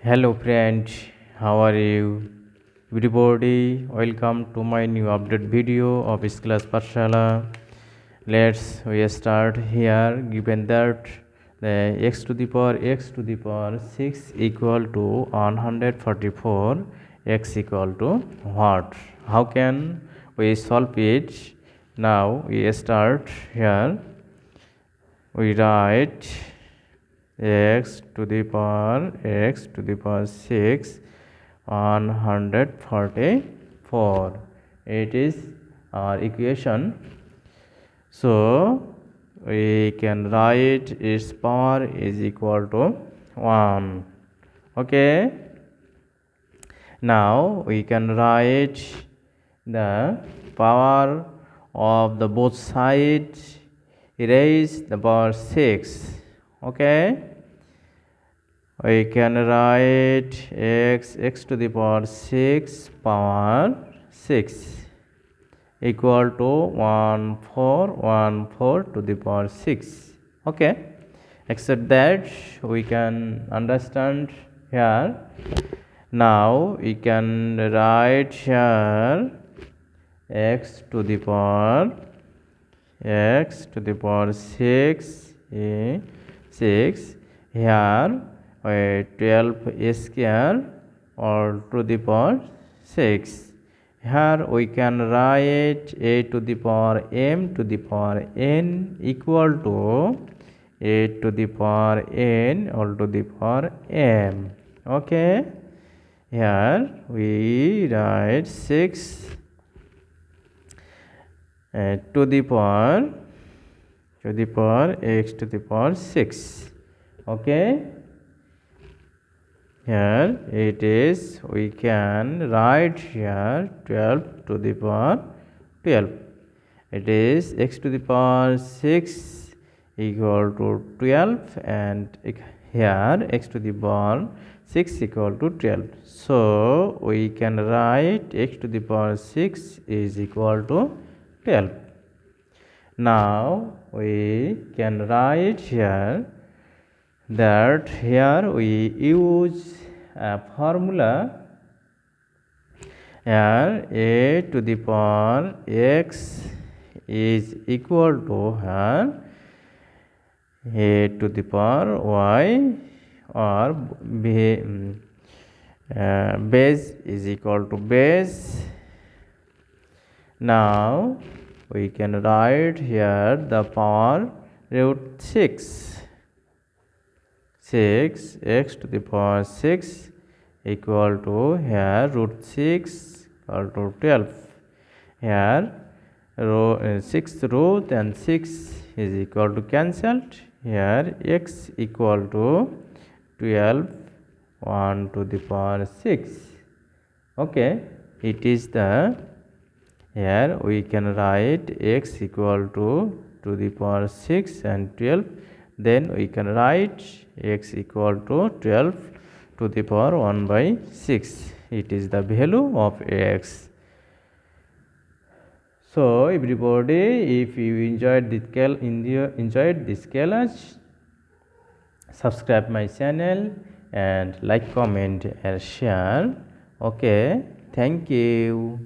Hello friend, how are you? Everybody, welcome to my new update video of class Parshala. We start here. Given that the x to the power 6 equal to 144, x equal to what? How can we solve it? Now we start here. We write x to the power 6 144. It is our equation. So we can write its power is equal to 1. Okay. Now we can write the power of the both sides raise the power 6. Okay, we can write x to the power 6 power 6 equal to 1414 to the power 6. Okay, except that we can understand here. Now we can write here x to the power 6 here 12 square or to the power 6. Here we can write a to the power m to the power n equal to a to the power n all to the power m. Okay, here we write 6 to the power x to the power 6. Okay, here it is, we can write here 12 to the power 12. It is x to the power 6 equal to 12 and here x to the power 6 equal to 12. So we can write x to the power 6 is equal to 12. Now we can write here that here we use a formula here a to the power x is equal to here a to the power y or base is equal to base. Now we can write here the power root 6 x to the power 6 equal to here root 6 equal to 12. Here 6th root and 6 is equal to cancelled. Here x equal to 12 1 to the power 6. Okay, it is the here we can write x equal to the power 6 and 12. Then we can write x equal to 12 to the power 1 by 6. It is the value of x. So everybody, if you enjoyed this class, subscribe my channel and like, comment and share. Okay, thank you.